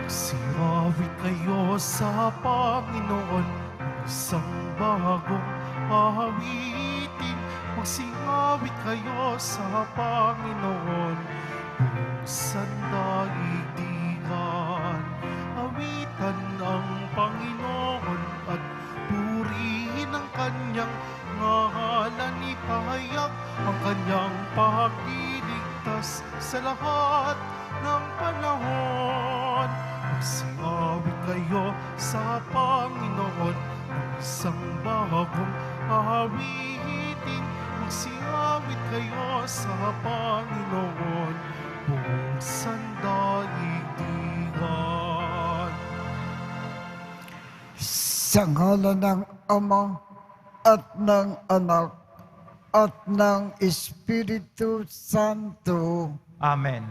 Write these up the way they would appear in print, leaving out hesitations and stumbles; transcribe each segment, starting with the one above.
Singawit kayo sa Panginoon, isang bagong awitin. Magsingawit kayo sa Panginoon, buong sandaigdigan. Awitan ang Panginoon at purihin ang kanyang ngalan. Ipahayag ang kanyang pagliligtas sa lahat ng panahon. Magsingawit kayo sa Panginoon ng isang bagong awitin. Magsingawit kayo sa Panginoon, buong sandaigdigan. Sa ngalan ng Ama at ng Anak at ng Espiritu Santo. Amen.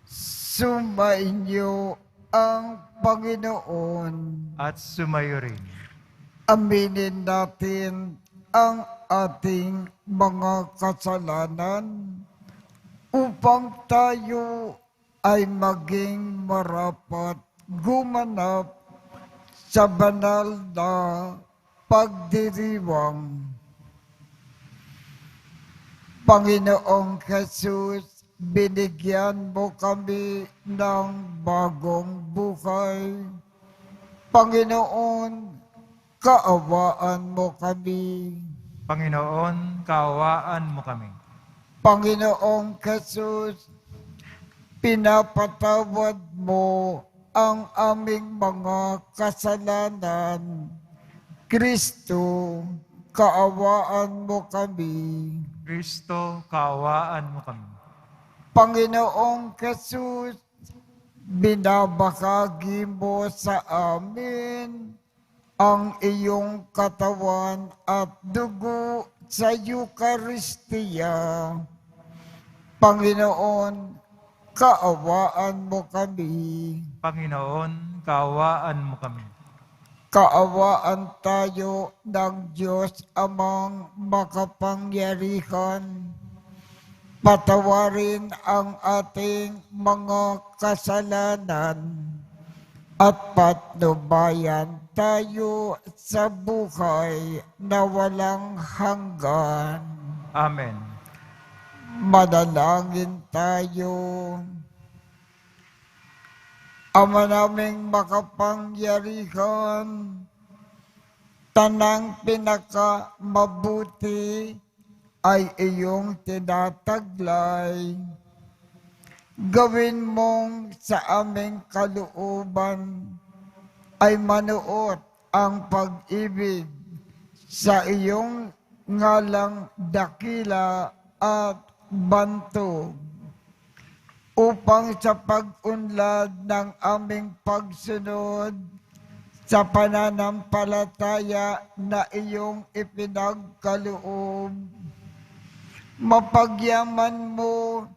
Sumainyo ang Panginoon. At sumayo rin. Aminin natin ang ating mga kasalanan upang tayo ay maging marapat gumanap sa banal na pagdiriwang. Panginoong Jesus, binigyan mo kami ng bagong buhay. Panginoon, kaawaan mo kami. Panginoon, kaawaan mo kami. Panginoong Jesus, pinapatawad mo ang aming mga kasalanan. Kristo, kaawaan mo kami. Kristo, kaawaan mo kami. Panginoong Jesus, binabahagi mo sa amin ang iyong katawan at dugo sa Eucharistia. Panginoon, kaawaan mo kami. Panginoon, kaawaan mo kami. Kaawaan tayo ng Diyos Amang makapangyarihan. Patawarin ang ating mga kasalanan at patnubayan tayo sa buhay na walang hanggan. Amen. Manalangin tayo. Ama naming makapangyarihan, tanang pinakamabuti ay iyong tinataglay. Gawin mong sa aming kalooban ay manuot ang pag-ibig sa iyong ngalang dakila at bantog, upang sa pag-unlad ng aming pagsunod sa pananampalataya na iyong ipinagkaloob, mapagyaman mo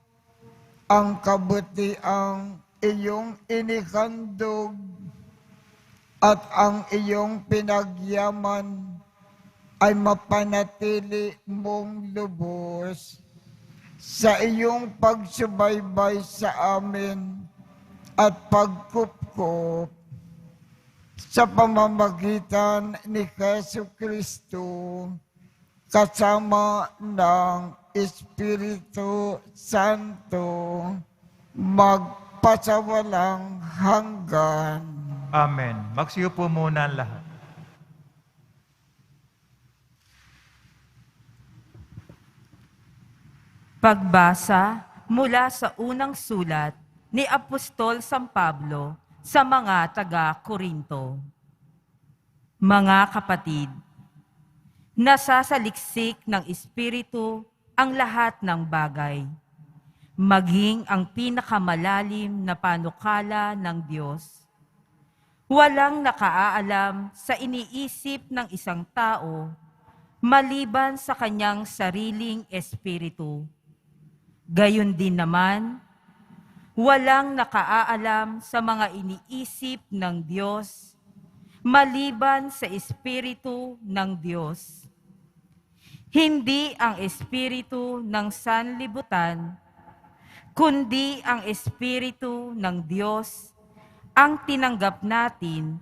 ang kabutiang iyong inihandog at ang iyong pinagyaman ay mapanatili mong lubos sa iyong pagsubaybay sa amin at pagkupkop sa pamamagitan ni Jesucristo kasama ng Espiritu Santo magpasawalang hanggan. Amen. Magsiupo muna ang lahat. Pagbasa mula sa unang sulat ni Apostol San Pablo sa mga taga-Korinto. Mga kapatid, nasasaliksik ng Espiritu ang lahat ng bagay, maging ang pinakamalalim na panukala ng Diyos. Walang nakaaalam sa iniisip ng isang tao maliban sa kanyang sariling espiritu. Gayon din naman, walang nakaaalam sa mga iniisip ng Diyos maliban sa Espiritu ng Diyos. Hindi ang espiritu ng sanlibutan, kundi ang espiritu ng Diyos ang tinanggap natin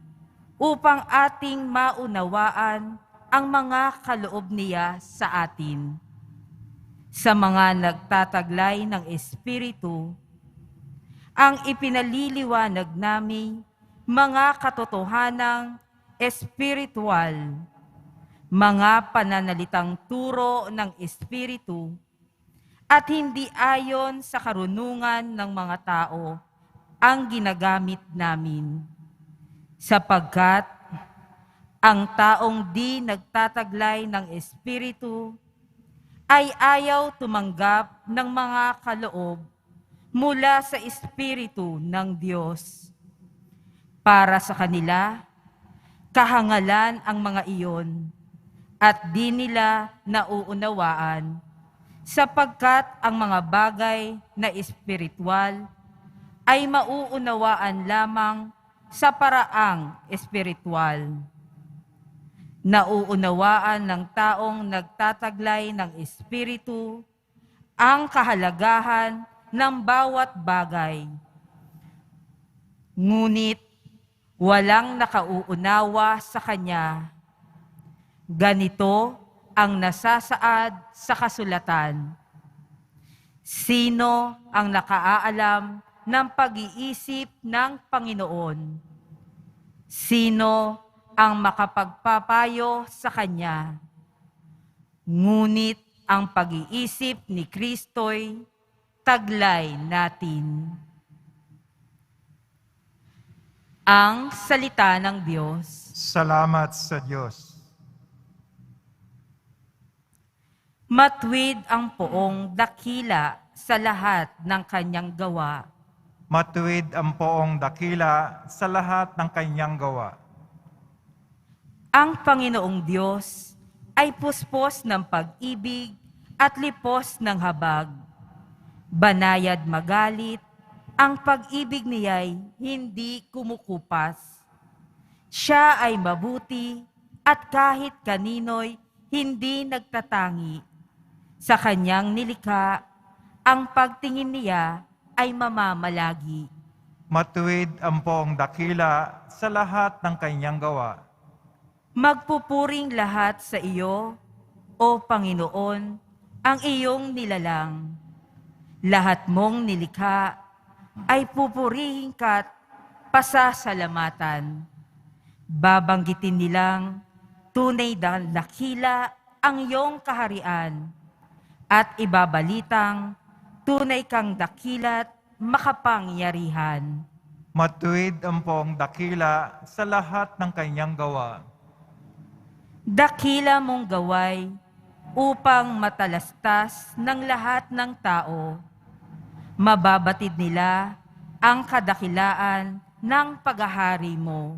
upang ating maunawaan ang mga kaloob niya sa atin. Sa mga nagtataglay ng espiritu, ang ipinaliliwanag namin mga katotohanang espiritual, mga pananalitang turo ng espiritu, at hindi ayon sa karunungan ng mga tao ang ginagamit namin. Sapagkat ang taong di nagtataglay ng espiritu ay ayaw tumanggap ng mga kaloob mula sa espiritu ng Diyos. Para sa kanila, kahangalan ang mga iyon at di nila nauunawaan sapagkat ang mga bagay na espiritual ay mauunawaan lamang sa paraang espiritual. Nauunawaan ng taong nagtataglay ng espiritu ang kahalagahan ng bawat bagay. Ngunit walang nakauunawa sa kanya. Ganito ang nasasaad sa kasulatan. Sino ang nakaaalam ng pag-iisip ng Panginoon? Sino ang makapagpapayo sa Kanya? Ngunit ang pag-iisip ni Kristo'y taglay natin. Ang salita ng Diyos. Salamat sa Diyos. Matuwid ang poong dakila sa lahat ng kanyang gawa. Matuwid ang poong dakila sa lahat ng kanyang gawa. Ang Panginoong Diyos ay puspos ng pag-ibig at lipos ng habag. Banayad magalit, ang pag-ibig niya'y hindi kumukupas. Siya ay mabuti at kahit kanino'y hindi nagtatangi. Sa kanyang nilikha, ang pagtingin niya ay mamamalagi. Matuwid ang poong dakila sa lahat ng kanyang gawa. Magpupuring lahat sa iyo, O Panginoon, ang iyong nilalang. Lahat mong nilikha ay pupurihin ka't pasasalamatan. Babanggitin nilang tunay na dakila ang iyong kaharian at ibabalitang tunay kang dakila't makapangyarihan. Matuwid ang poong dakila sa lahat ng kanyang gawa. Dakila mong gaway upang matalastas ng lahat ng tao. Mababatid nila ang kadakilaan ng paghahari mo.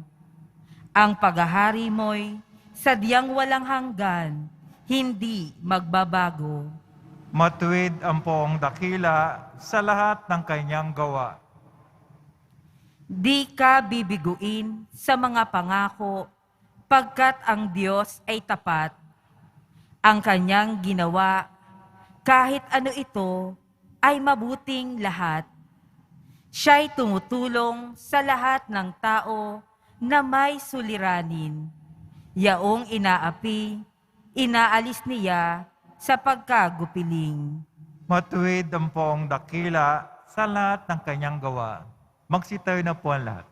Ang paghahari mo'y sadyang walang hanggan, hindi magbabago. Matuwid ang poong dakila sa lahat ng kanyang gawa. Di ka bibiguin sa mga pangako, pagkat ang Diyos ay tapat. Ang kanyang ginawa, kahit ano ito, ay mabuting lahat. Siya'y tumutulong sa lahat ng tao na may suliranin. Yaong inaapi, inaalis niya sa pagkagupiling. Matuwid ang poong dakila sa lahat ng kanyang gawa. Magsitayo na po ang lahat.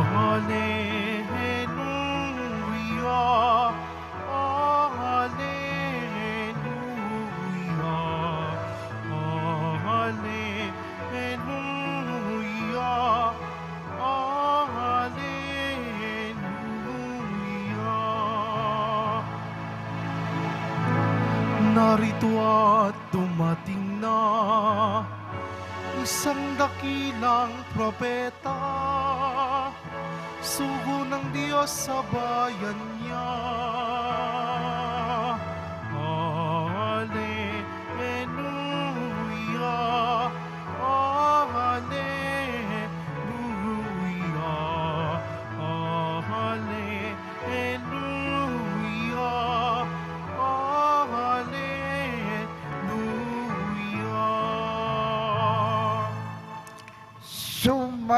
Hallelujah, hallelujah, hallelujah, hallelujah. Narito at dumating na isang dakilang propeta, sugo ng Diyos sa bayan niya. Hallelujah, hallelujah,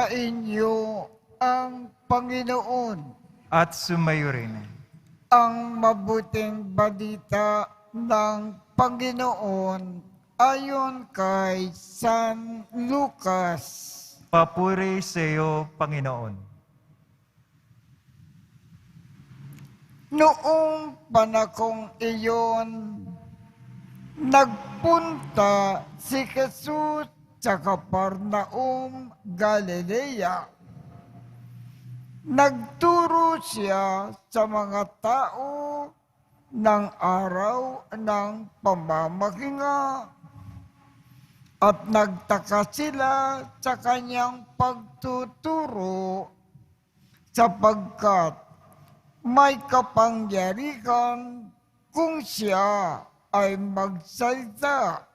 Sumainyo ang Panginoon. At sumayo rin. Ang mabuting balita ng Panginoon ayon kay San Lucas. Papuri sa iyo, Panginoon. Noong panakong iyon, nagpunta si Jesus sa Capernaum, Galilea. Nagturo siya sa mga tao ng araw ng pamamahinga at nagtaka sila sa kanyang pagtuturo sapagkat may kapangyarihan kung siya ay magsalita.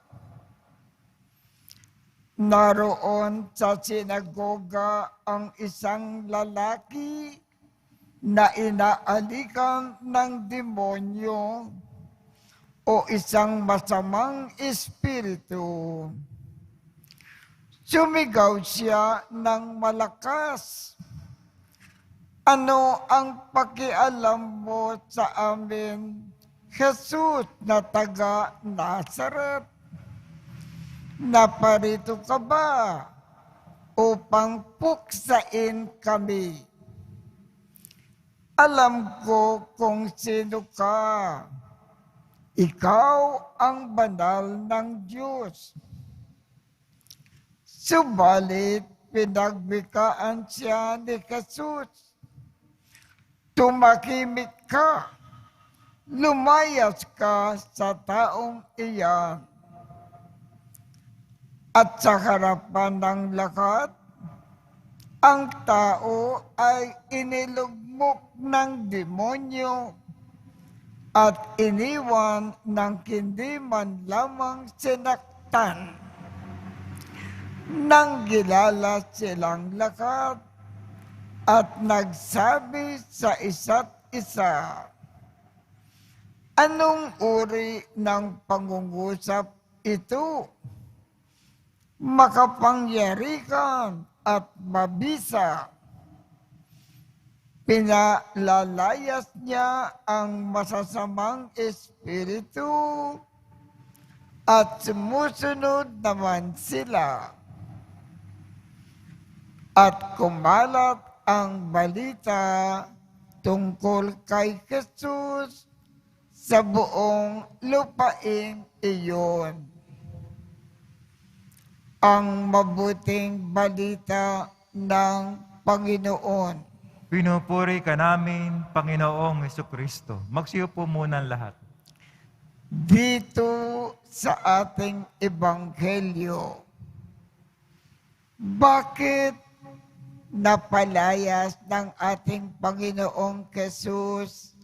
Naroon sa sinagoga ang isang lalaki na inaalikan ng demonyo o isang masamang espiritu. Sumigaw siya ng malakas, "Ano ang pakialam mo sa amin, Jesus na taga Nazaret? Naparito ka ba upang puksain kami? Alam ko kung sino ka. Ikaw ang banal ng Diyos." Subalit pinagwikaan siya ni Jesus. "Tumahimik ka, lumayas ka sa taong iyan." At sa harapan ng lahat, ang tao ay inilugmok ng demonyo at iniwan ng hindi man lamang sinaktan. Nang gilala silang lahat at nagsabi sa isa't isa, "Anong uri ng pangungusap ito? Makapangyarihan at mabisa." Pinalayas niya ang masasamang espiritu at sumusunod naman sila. At kumalat ang balita tungkol kay Jesus sa buong lupaing iyon. Ang mabuting balita ng Panginoon. Pinupuri ka namin, Panginoong Hesukristo. Magsiupo muna ang lahat. Dito sa ating ebanghelyo, bakit napalayas ng ating Panginoong Jesus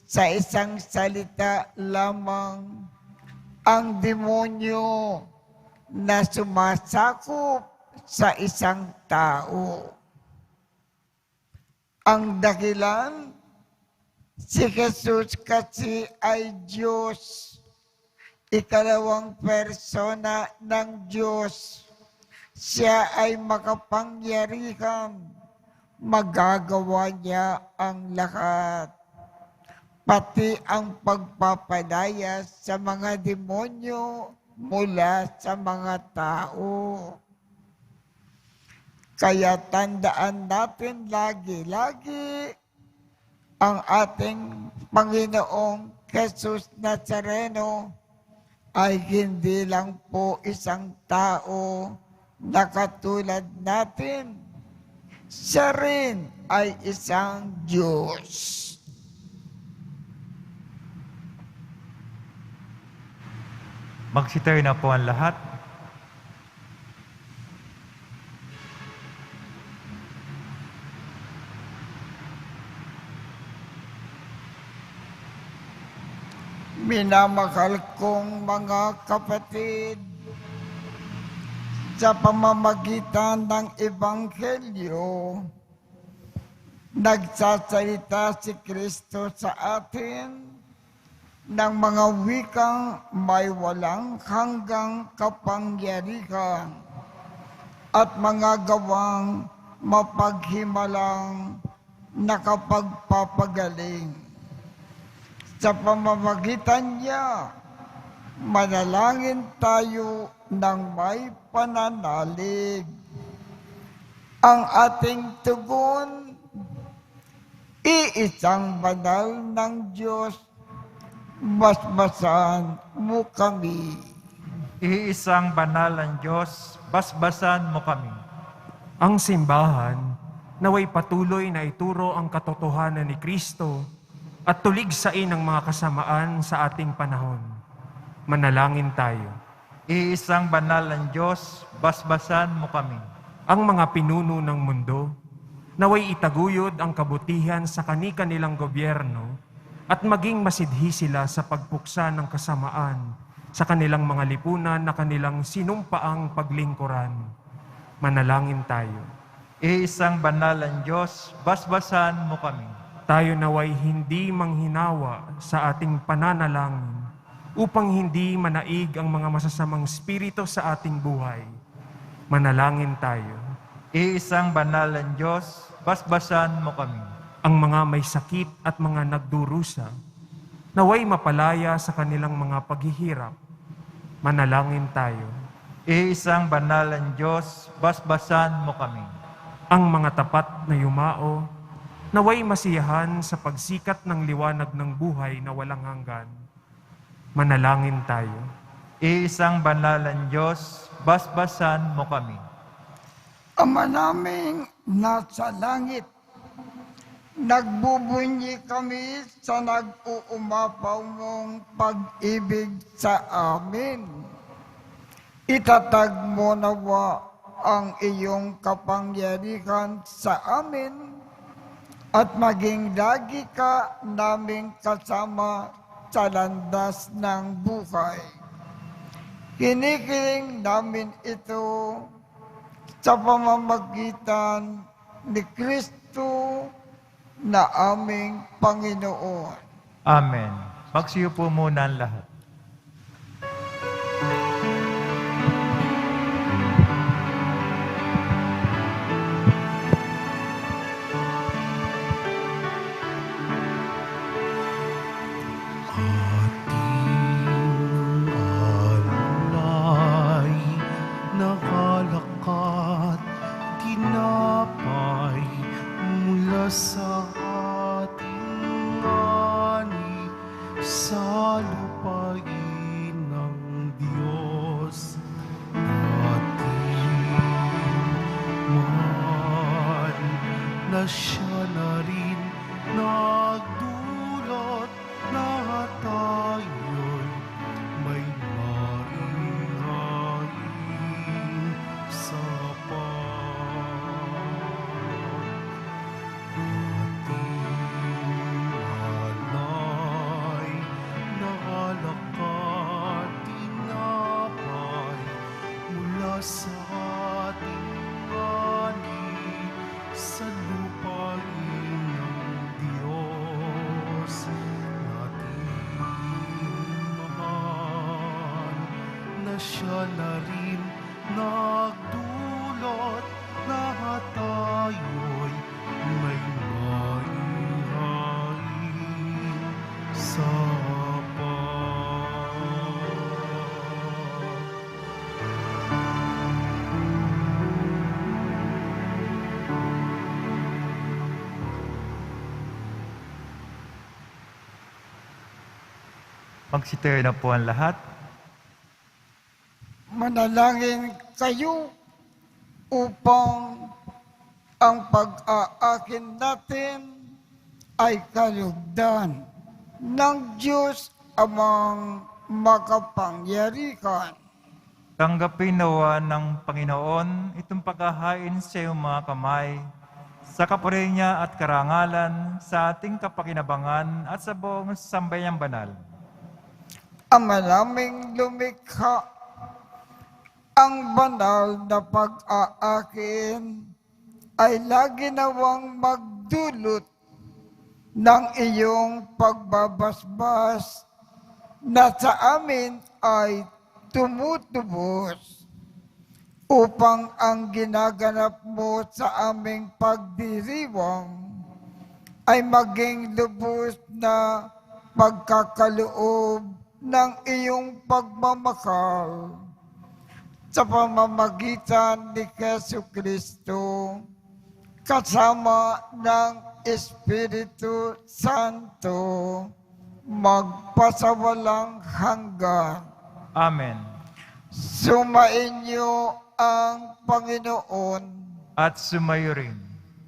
sa isang salita lamang ang demonyo na sumasakop sa isang tao? Ang dahilan, si Jesus kasi ay Diyos, ikalawang persona ng Diyos. Siya ay makapangyarihan, magagawa niya ang lahat. Pati ang pagpapalayas sa mga demonyo mula sa mga tao. Kaya tandaan natin lagi-lagi ang ating Panginoong Jesus Nazareno ay hindi lang po isang tao na katulad natin. Siya rin ay isang Diyos. Magsitayo na po ang lahat. Minamahal kong mga kapatid, sa pamamagitan ng Ebanghelyo, nagsasalita si Kristo sa atin ng mga wikang may walang hanggang kapangyarihan at mga gawang mapaghimalang nakapagpapagaling. Sa pamamagitan niya, manalangin tayo ng may pananalig. Ang ating tugon, iisang banal ng Diyos, basbasan mo kami. Iisang banal ang Diyos, basbasan mo kami. Ang simbahan naway patuloy na ituro ang katotohanan ni Kristo at tuligsain ang mga kasamaan sa ating panahon. Manalangin tayo. Iisang banal ang Diyos, basbasan mo kami. Ang mga pinuno ng mundo naway itaguyod ang kabutihan sa kani-kanilang gobyerno at maging masidhi sila sa pagpuksa ng kasamaan sa kanilang mga lipunan na kanilang sinumpaang paglingkuran. Manalangin tayo. Iisang banal ang Diyos, basbasan mo kami. Tayo naway hindi manghinawa sa ating pananalangin upang hindi manaig ang mga masasamang spirito sa ating buhay. Manalangin tayo. Iisang banal ang Diyos, basbasan mo kami. Ang mga may sakit at mga nagdurusa, naway mapalaya sa kanilang mga paghihirap. Manalangin tayo. Iisang banal ang Diyos, basbasan mo kami. Ang mga tapat na yumao, naway masiyahan sa pagsikat ng liwanag ng buhay na walang hanggan. Manalangin tayo. Iisang banal ang Diyos, basbasan mo kami. Ama naming nasa langit, nagbubunyi kami sa nag-uumapaw mong pag-ibig sa amin. Itatag mo nawa ang iyong kapangyarihan sa amin at maging lagi ka naming kasama sa landas ng buhay. Hinikiling namin ito sa pamamagitan ni Kristo na aming Panginoon. Amen. Magsiupo muna ang lahat. Alay, nakalakat, tinapay mula sa ating ani sa lupain ng Diyos. Ating mahal na siya na rin nagdulot na tayo'y may mainghain sa ating alay na alakad tinapay mula sa ating ani sa lupain ng Diyos nating mahal na siya na rin nagdulot na tayo'y may mainghain sa Magsitayo na po ang lahat. Manalangin kayo upang ang pag-aakin natin ay kalugdan ng Diyos amang makapangyarihan. Tanggapin nawa ng Panginoon itong paghahain sa iyong mga kamay, sa kapuri niya at karangalan, sa ating kapakinabangan at sa buong sambayang banal. Ama naming lumikha, ang banal na pag-aakin ay lagi nawang magdulot ng iyong pagbabasbas na sa amin ay tumutubos upang ang ginaganap mo sa aming pagdiriwang ay maging lubos na pagkakaloob ng iyong pagmamahal sa pamamagitan ni Jesu Kristo kasama ng Espiritu Santo magpasawalang hanggan. Amen. Sumainyo ang Panginoon. At sumayo rin.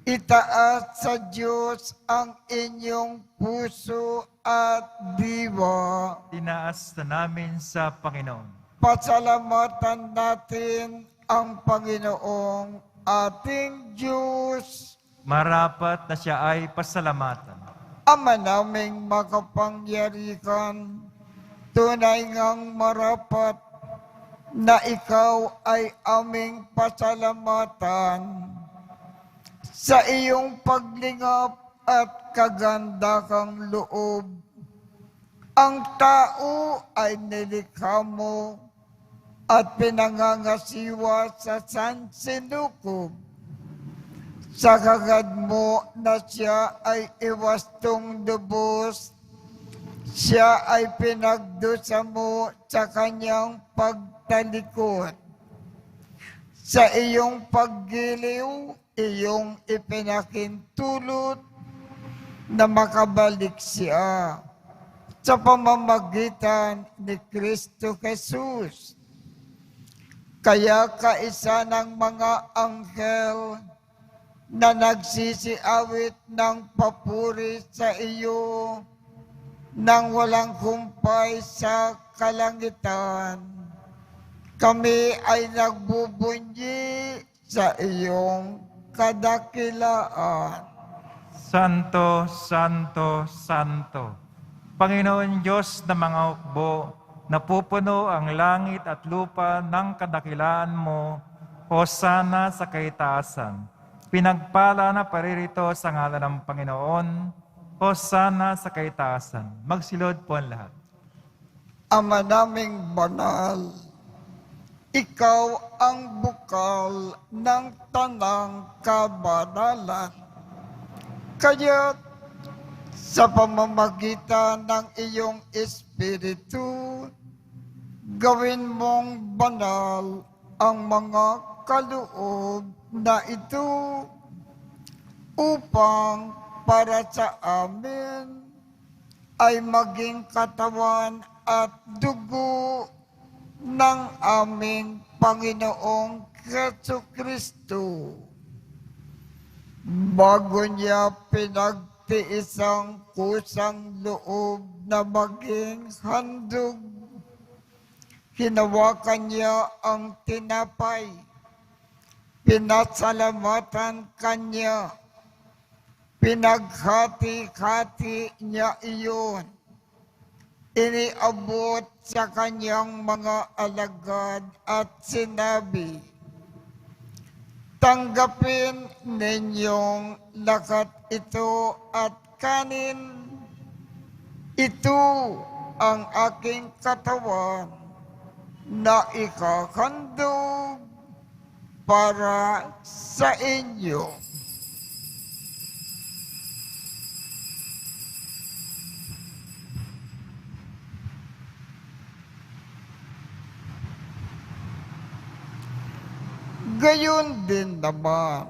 Itaas sa Diyos ang inyong puso at diwa. Tinaas na namin sa Panginoon. Pasalamatan natin ang Panginoong ating Diyos. Marapat na siya ay pasalamatan. Ama naming makapangyarihan, tunay ngang marapat na ikaw ay aming pasalamatan sa iyong paglingap at kagandakang loob. Ang tao ay nilikha mo at pinangangasiwa sa sansinukob. Sa kagad mo na siya ay iwastong lubos, siya ay pinagdusa mo sa kanyang pagtalikod. Sa iyong paggiliw, iyong ipinakintulot na makabalik siya sa pamamagitan ni Kristo Jesus. Kaya kaisa ng mga anghel na nagsisiawit ng papuri sa iyo nang walang humpay sa kalangitan, kami ay nagbubunyi sa iyong kadakilaan. Santo, Santo, Santo, Panginoon Diyos na mga hukbo, napupuno ang langit at lupa ng kadakilaan mo, hosana sa kaitaasan. Pinagpala na paririto sa ngalan ng Panginoon, hosana sa kaitaasan. Magsilod po ang lahat. Ama naming banal, ikaw ang bukal ng tanang kabanalan. Kaya sa pamamagitan ng iyong Espiritu, gawin mong banal ang mga kaloob na ito upang para sa amin ay maging katawan at dugo ng aming Panginoong Jesucristo. Bago niya pinagtiis ang kusang loob na maging handog, hinawakan niya ang tinapay, pinasalamatan kanya, pinaghati-hati niya iyon, iniabot sa kanyang mga alagad at sinabi, tanggapin ninyong lakat ito at kanin. Ito ang aking katawan na ikahandog para sa inyo. Gayon din naman,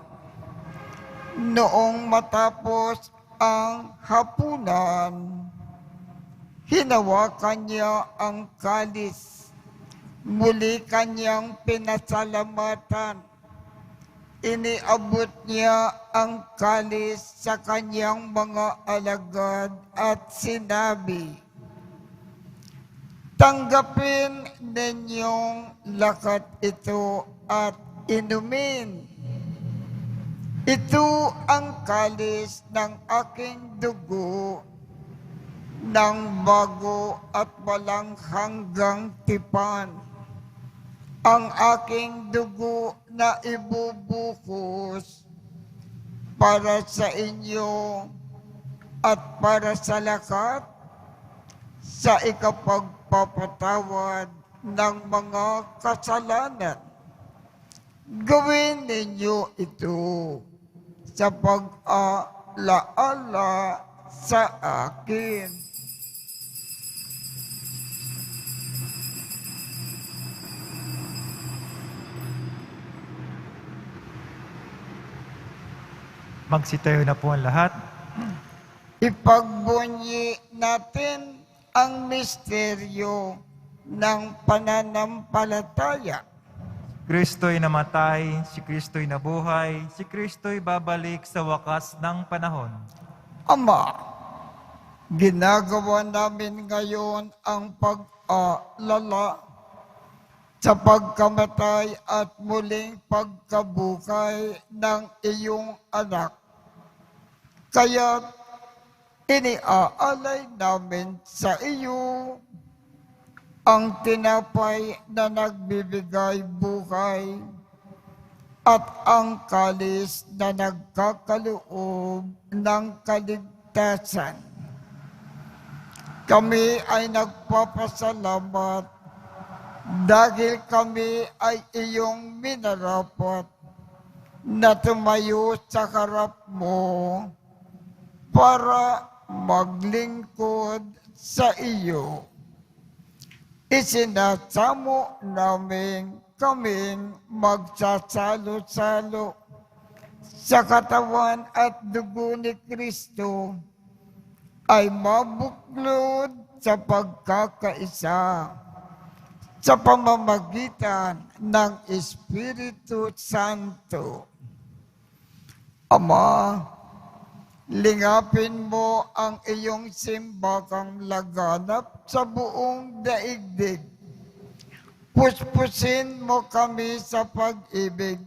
noong matapos ang hapunan, hinawakan niya ang kalis, muli kanyang pinasalamatan. Iniabot niya ang kalis sa kanyang mga alagad at sinabi, tanggapin ninyong lakat ito at inumin. Ito ang kalis ng aking dugo ng bago at walang hanggang tipan. Ang aking dugo na ibubuhos para sa inyo at para sa lakat sa ikapagpapatawad ng mga kasalanan. Gawin ninyo ito sa pag-alaala sa akin. Magsitayo na po ang lahat. Ipagbunyi natin ang misteryo ng pananampalataya. Kristo'y namatay, si Kristo'y nabuhay, si Kristo'y babalik sa wakas ng panahon. Ama, ginagawa namin ngayon ang pag-alala sa pagkamatay at muling pagkabukay ng iyong anak. Kaya iniaalay namin sa iyo ang tinapay na nagbibigay buhay at ang kalis na nagkakaloob ng kaligtasan. Kami ay nagpapasalamat dahil kami ay iyong minarapat na tumayo sa harap mo para maglingkod sa iyo. Isinasamo namin kaming magsasalo-salo sa katawan at dugo ni Kristo ay mabuklod sa pagkakaisa sa pamamagitan ng Espiritu Santo. Ama, lingapin mo ang iyong simbakang laganap sa buong daigdig. Puspusin mo kami sa pag-ibig.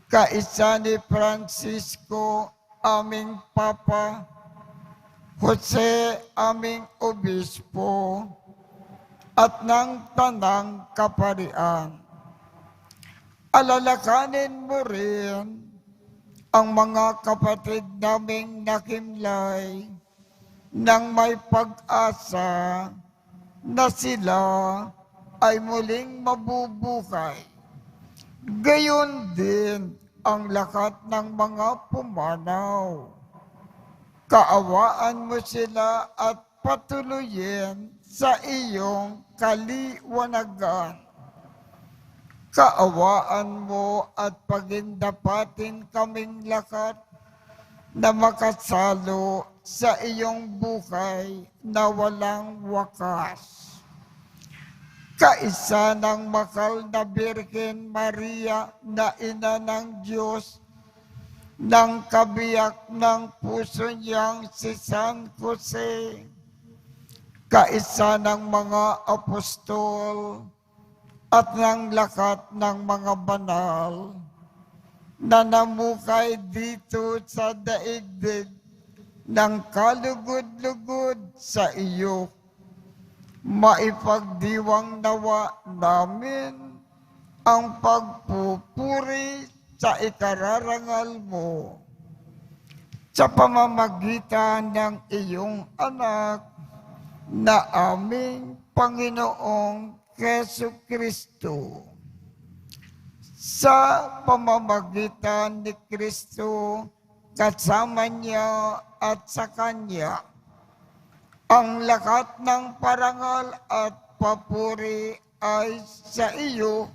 Kaisa ni Francisco, aming Papa, Jose, aming Obispo, at ng Tanang Kaparian. Alalakanin mo rin ang mga kapatid naming nakimlay nang may pag-asa na sila ay muling mabubuhay. Gayon din ang lahat ng mga pumanaw. Kaawaan mo sila at patuloyin sa iyong kaliwanagan. Kaawaan mo at pagindapatin kaming lahat na makasalo sa iyong buhay na walang wakas. Kaisa ng mahal na Birhen Maria na ina ng Diyos, ng kabiyak ng puso niyang si San Jose, kaisa ng mga apostol, at ng lahat ng mga banal na namukay dito sa daigdig ng kalugod-lugod sa iyo. Maipagdiwang nawa namin ang pagpupuri sa ikararangal mo sa pamamagitan ng iyong anak na aming Panginoong Jesucristo. Sa pamamagitan ni Kristo, kasama niya at sa Kanya, ang lahat ng parangal at papuri ay sa iyo,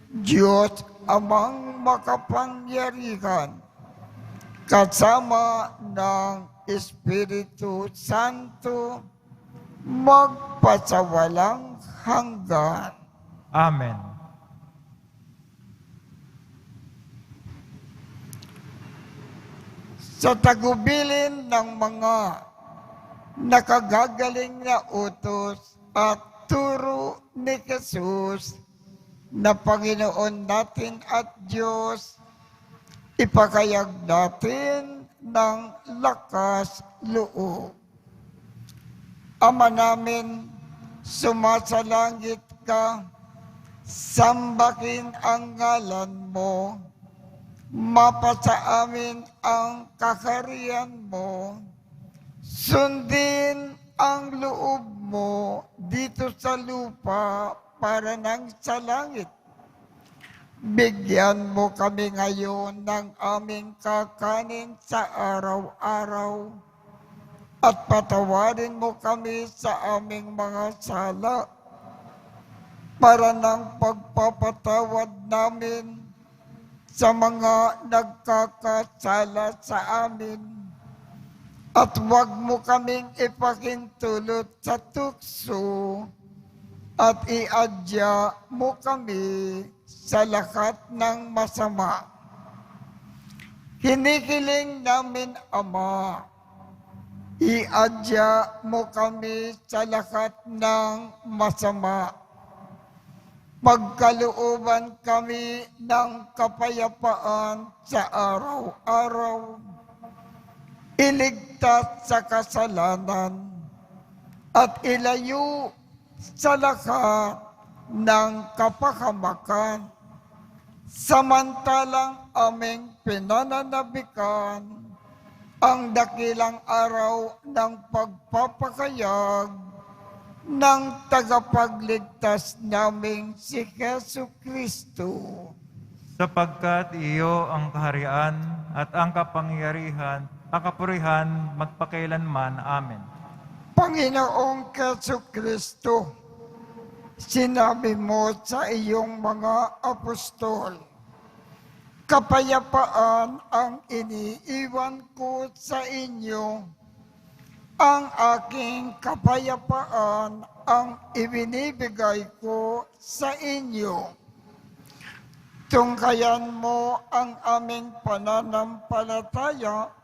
Diyos Amang makapangyarihan, kasama ng Espiritu Santo, magpasawalang hanggan. Amen. Sa tagubilin ng mga nakagagaling na utos at turo ni Jesus na Panginoon natin at Diyos, ipakayag natin ng lakas loob. Ama namin, sumasalangit ka, sambahin ang ngalan mo, mapasa amin ang kaharian mo, sundin ang loob mo dito sa lupa para nang sa langit. Bigyan mo kami ngayon ng aming kakanin sa araw-araw at patawarin mo kami sa aming mga sala para ng pagpapatawad namin sa mga nagkakasala sa amin. At huwag mo kaming ipakintulot sa tukso at iadya mo kami sa lahat ng masama. Hinihiling namin, Ama, iadya mo kami sa lahat ng masama. Pagkalooban kami ng kapayapaan sa araw-araw. Iligtas sa kasalanan at ilayo sa lahat ng kapahamakan. Samantalang aming pinananabikan ang dakilang araw ng pagpapakayag ng tagapagligtas naming si Jesucristo. Sapagkat iyo ang kaharian at ang kapangyarihan, ang kapurihan magpakailanman. Amen. Panginoong Jesucristo, sinabi mo sa iyong mga apostol, kapayapaan ang iniiwan ko sa inyo. Ang aking kapayapaan ang ibinibigay ko sa inyo. Tungkayan mo ang aming pananampalataya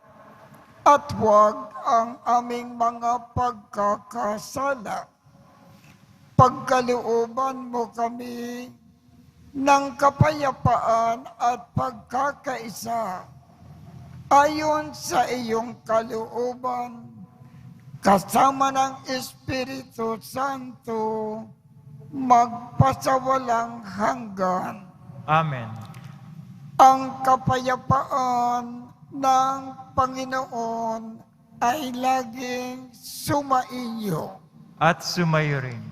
at huwag ang aming mga pagkakasala. Pagkalooban mo kami ng kapayapaan at pagkakaisa ayon sa iyong kalooban, kasama ng Espiritu Santo, magpasawalang hanggan. Amen. Ang kapayapaan ng Panginoon ay laging sumaiyo. At sumayo rin.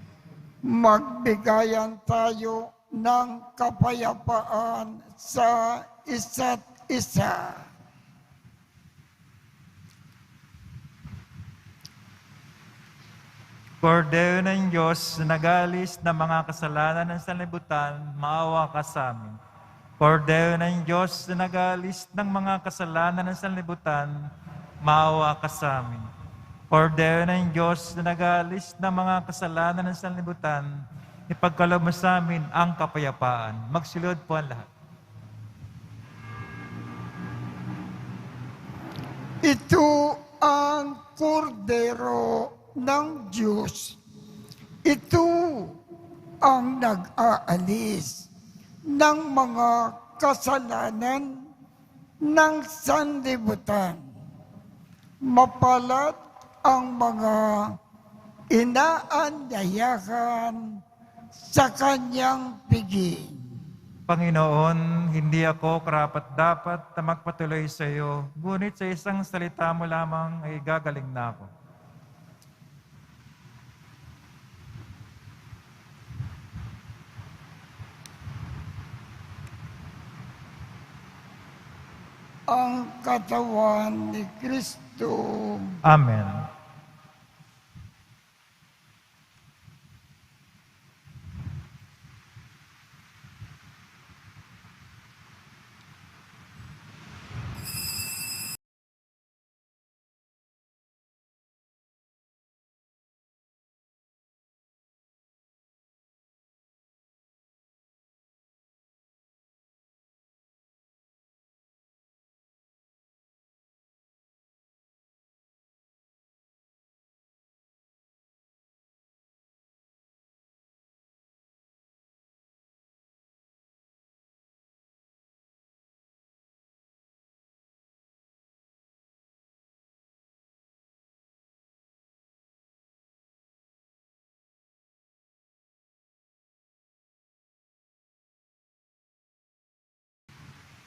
Magbigayan tayo ng kapayapaan sa isa't isa. Kordero ng Diyos na nagalis ng mga kasalanan ng sanlibutan, maawa ka sa amin. Kordero ng Diyos na nagalis ng mga kasalanan ng sanlibutan, maawa ka sa amin. Kordero ng Diyos na nagalis ng mga kasalanan ng sanlibutan, ipagkaloob mo sa amin ang kapayapaan. Magsilod po ang lahat. Ito ang kordero ng Diyos. Ito ang nag-aalis ng mga kasalanan ng sanlibutan. Mapalad ang mga inaanyayahan sa kanyang piging. Panginoon, hindi ako karapat-dapat na magpatuloy sa iyo, ngunit sa isang salita mo lamang ay gagaling na ako. Ang katawan ni Kristo. Amen.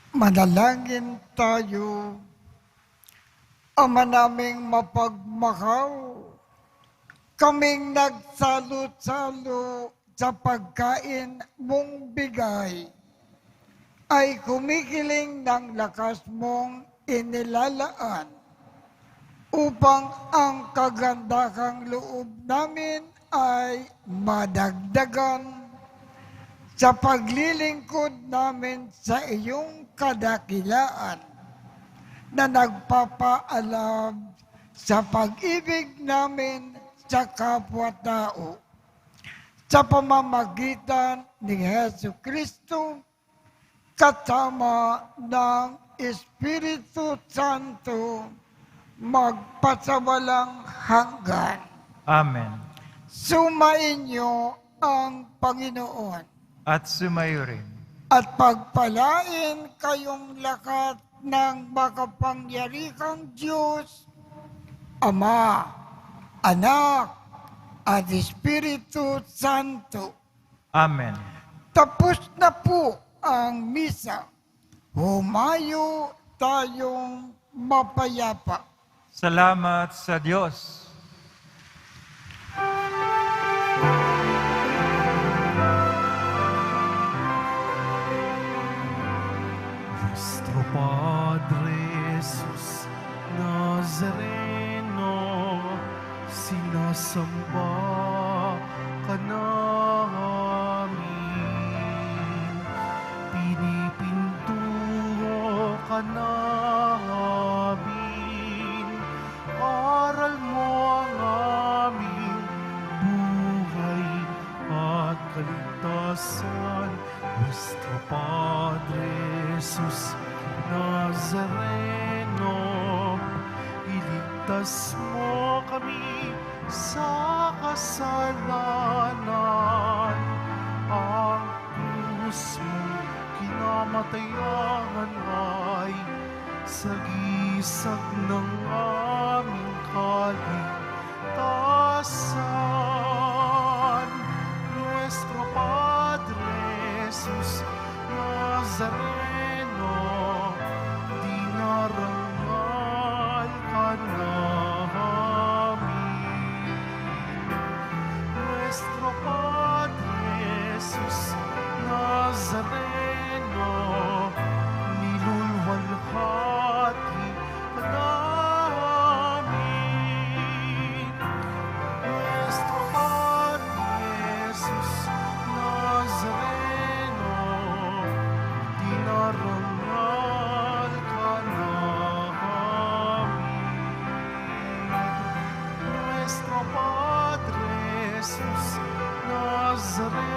Manalangin tayo. Ama naming mapagmahal, kaming nagsalo-salo sa pagkain mong bigay ay kumikiling ng lakas mong inilalaan upang ang kagandahang loob namin ay madagdagan sa paglilingkod namin sa iyong kadakilaan na nagpapaalam sa pag-ibig namin sa kapwa-tao sa pamamagitan ni Hesu Kristo kasama ng Espiritu Santo magpasawalang hanggan. Amen. Sumainyo ang Panginoon At sumayo rin. at pagpalain kayong lahat ng makapangyarihang Diyos, Ama, Anak, at Espiritu Santo. Amen. Tapos na po ang misa. Humayo tayong mapayapa. Salamat sa Diyos. Nuestro Padre Jesus Nazareno, sinasamba ka namin, pinipintuho ka namin, aral mo ang aming buhay at kaligtasan. Nuestro Padre Jesus Nazareno, iligtas mo kami sa kasalanan. Ang krus mo kinamatayan ay sagisag ng aming kaligtasan. Nuestro Padre Jesus Nazareno, dinarangal ka namin. Nuestro Padre Jesus Nazareno, nilulwalhati ka namin. Nuestro Padre Jesus Nazareno, dinarangal ka namin. Nuestro Padre Jesus Nazareno,